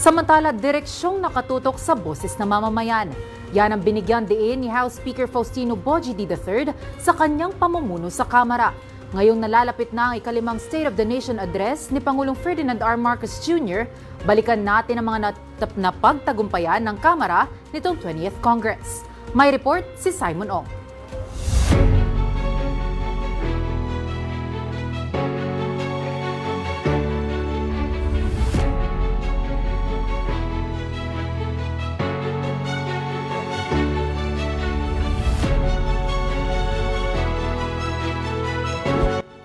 Samantala, direksyong nakatutok sa boses ng mamamayan. Yan ang binigyan diin ni House Speaker Faustino Bogie III sa kanyang pamumuno sa Kamara. Ngayong nalalapit na ang ikalimang State of the Nation Address ni Pangulong Ferdinand R. Marcos Jr., balikan natin ang mga napagtagumpayan ng Kamara nitong 20th Congress. May report si Simon Ong.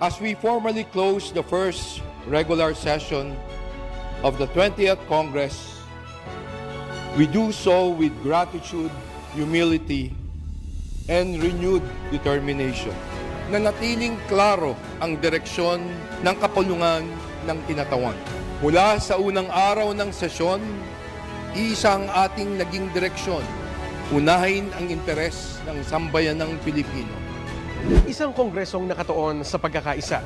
As we formally close the first regular session of the 20th Congress, we do so with gratitude, humility, and renewed determination. Nanatiling klaro ang direksyon ng kapulungan ng kinatawan. Mula sa unang araw ng sesyon, isa ang ating naging direksyon. Unahin ang interes ng sambayanang Pilipino. Isang kongresong nakatuon sa pagkakaisa,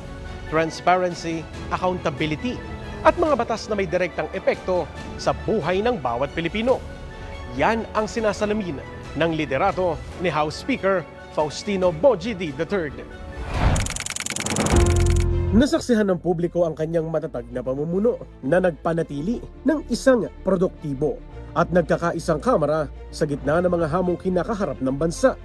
transparency, accountability, at mga batas na may direktang epekto sa buhay ng bawat Pilipino. Yan ang sinasalamin ng liderato ni House Speaker Faustino Bogie III. Nasaksihan ng publiko ang kanyang matatag na pamumuno na nagpanatili ng isang produktibo at nagkakaisang kamara sa gitna ng mga hamong kinakaharap ng bansa.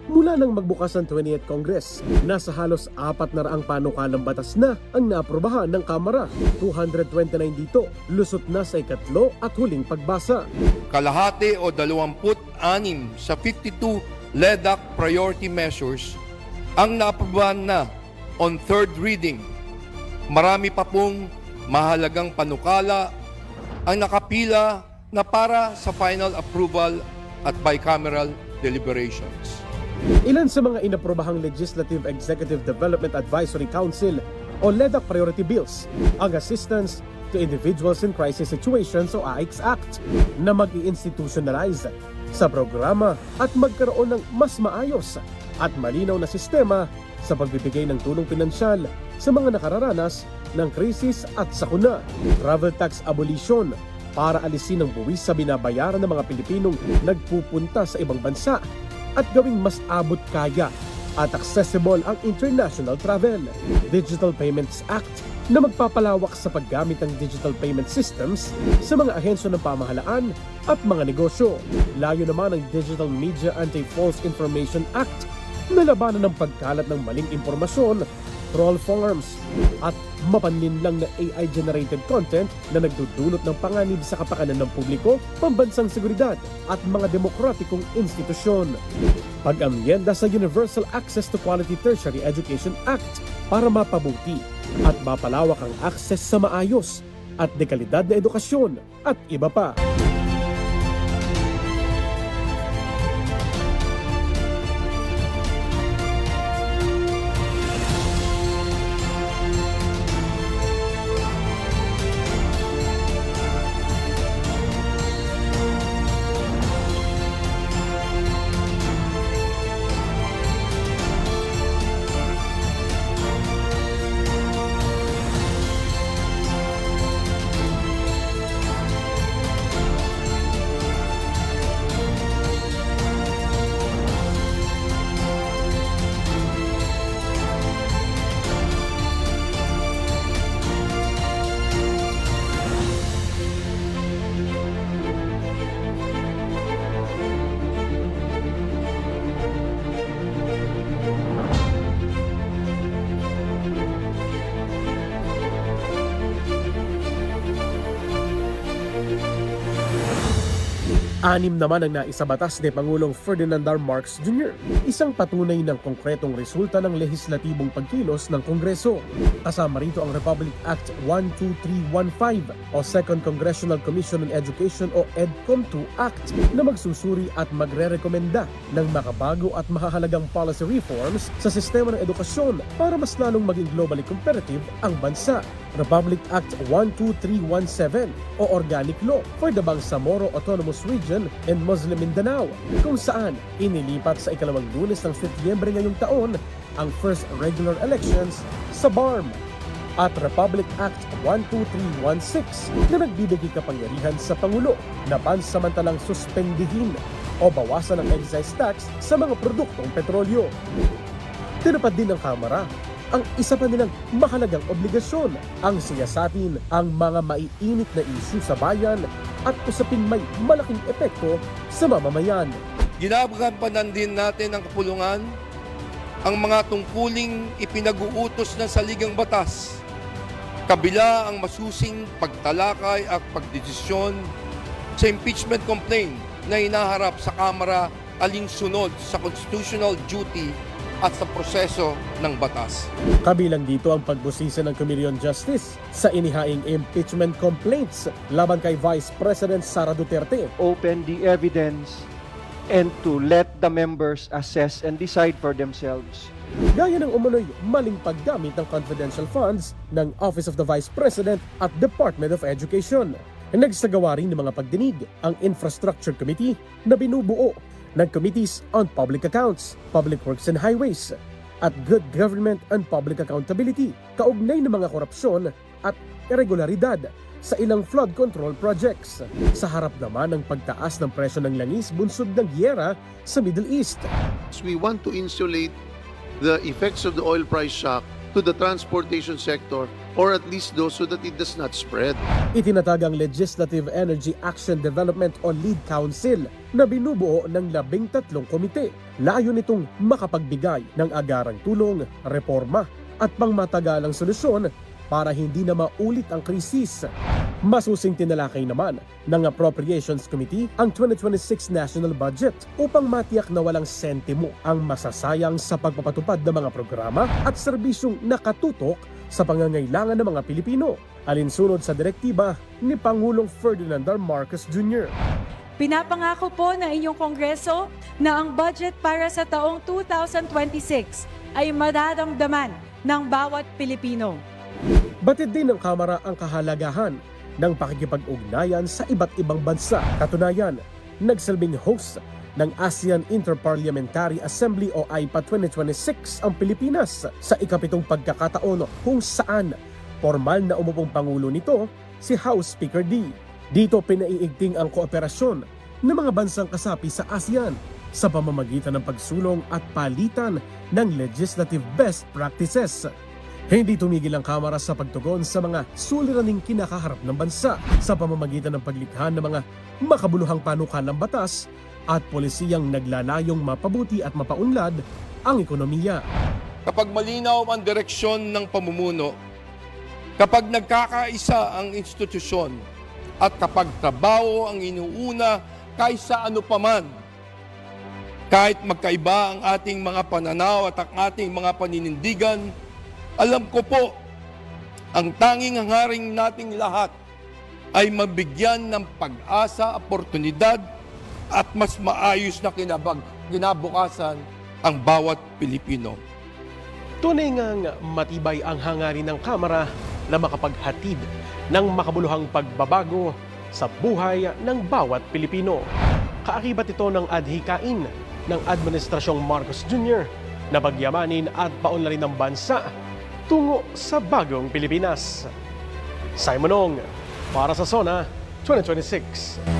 Mula nang magbukas ang 20th Congress, nasa halos 400 panukalang batas na ang naaprubahan ng Kamara. 229 dito, lusot na sa ikatlo at huling pagbasa. Kalahati o 26 sa 52 LEDAC priority measures ang naaprobahan na on third reading. Marami pa pong mahalagang panukala ang nakapila na para sa final approval at bicameral deliberations. Ilan sa mga inaprobahang Legislative Executive Development Advisory Council o LEDAC priority bills, ang Assistance to Individuals in Crisis Situations o AICS Act na mag-i-institutionalize sa programa at magkaroon ng mas maayos at malinaw na sistema sa pagbibigay ng tulong pinansyal sa mga nakararanas ng krisis at sakuna. Travel tax abolition para alisin ang buwis sa binabayaran ng mga Pilipinong nagpupunta sa ibang bansa at gawing mas abot kaya at accessible ang international travel. Digital Payments Act na magpapalawak sa paggamit ng digital payment systems sa mga ahensya ng pamahalaan at mga negosyo. Layo naman ang Digital Media Anti-False Information Act na labanan ng pagkalat ng maling impormasyon, troll farms, at mapanlinlang na AI-generated content na nagdudulot ng panganib sa kapakanan ng publiko, pambansang seguridad at mga demokratikong institusyon. Pag-amyenda sa Universal Access to Quality Tertiary Education Act para mapabuti at mapalawak ang access sa maayos at dekalidad na edukasyon at iba pa. Anim naman ang naisabatas ni Pangulong Ferdinand R. Marcos Jr., isang patunay ng konkretong resulta ng lehislatibong pagkilos ng Kongreso. Kasama rito ang Republic Act 12315 o Second Congressional Commission on Education o EDCOM2 Act na magsusuri at magre-rekomenda ng makabago at mahahalagang policy reforms sa sistema ng edukasyon para mas lalong maging globally competitive ang bansa. Republic Act 12317 o Organic Law for the Bangsamoro Autonomous Region and Muslim Mindanao, kung saan inilipat sa ikalawang Lunes ng Setyembre ngayong taon ang first regular elections sa BARM. at Republic Act 12316 na nagbibigay kapangyarihan sa Pangulo na pansamantalang suspendihin o bawasan ang excise tax sa mga produktong petrolyo. Tinupad din ng Kamara ang isa pa nilang mahalagang obligasyon, ang siyasatin ang mga maiinit na isyu sa bayan at usaping may malaking epekto sa mamamayan. Ginagampanan din natin ang kapulungan, ang mga tungkuling ipinag-uutos ng saligang batas, kabila ang masusing pagtalakay at pagdesisyon sa impeachment complaint na hinaharap sa Kamara alinsunod sa constitutional duty at sa proseso ng batas. Kabilang dito ang pagbusisa ng Committee on Justice sa inihaing impeachment complaints laban kay Vice President Sara Duterte. Open the evidence and to let the members assess and decide for themselves. Gaya ng umunoy maling paggamit ng confidential funds ng Office of the Vice President at Department of Education. Nagsagawa rin ng mga pagdinig ang Infrastructure Committee na binubuo ng Committees on Public Accounts, Public Works and Highways, at Good Government and Public Accountability, kaugnay ng mga korupsyon at irregularidad sa ilang flood control projects. Sa harap naman ng pagtaas ng presyo ng langis bunsod ng giyera sa Middle East. We want to insulate the effects of the oil price shock to the transportation sector, or at least those so that it does not spread. Itinatag ang Legislative Energy Action Development o LEAD Council na binubuo ng 13 komite. Layo nitong makapagbigay ng agarang tulong, reforma at pangmatagalang solusyon para hindi na maulit ang krisis. Masusing tinalakay naman ng Appropriations Committee ang 2026 National Budget upang matiyak na walang sentimo ang masasayang sa pagpapatupad ng mga programa at serbisyong nakatutok sa pangangailangan ng mga Pilipino, alinsunod sa direktiba ni Pangulong Ferdinand R. Marcos Jr. Pinapangako po ng inyong Kongreso na ang budget para sa taong 2026 ay mararamdaman ng bawat Pilipino. Batid din ng Kamara ang kahalagahan ng pakikipag-ugnayan sa iba't ibang bansa. Katunayan, nagsilbing host ng ASEAN Interparliamentary Assembly o AIPA 2026 ang Pilipinas sa ikapitong pagkakataon kung saan formal na umupong pangulo nito si House Speaker D. Dito pinaiigting ang kooperasyon ng mga bansang kasapi sa ASEAN sa pamamagitan ng pagsulong at palitan ng legislative best practices. Hindi tumigil ang Kamara sa pagtugon sa mga suliraning kinakaharap ng bansa sa pamamagitan ng paglikha ng mga makabuluhang panukalang batas at polisiyang naglalayong mapabuti at mapaunlad ang ekonomiya. Kapag malinaw ang direksyon ng pamumuno, kapag nagkakaisa ang institusyon, at kapag trabaho ang inuuna kaysa ano paman, kahit magkaiba ang ating mga pananaw at ang ating mga paninindigan, alam ko po, ang tanging hangaring nating lahat ay mabigyan ng pag-asa, oportunidad at mas maayos na kinabukasan ang bawat Pilipino. Tunay ngang matibay ang hangarin ng Kamara na makapaghatid ng makabuluhang pagbabago sa buhay ng bawat Pilipino. Kaakibat ito ng adhikain ng Administrasyong Marcos Jr. na pagyamanin at paunlarin ng bansa tungo sa bagong Pilipinas. Simon Ong, para sa SONA 2026.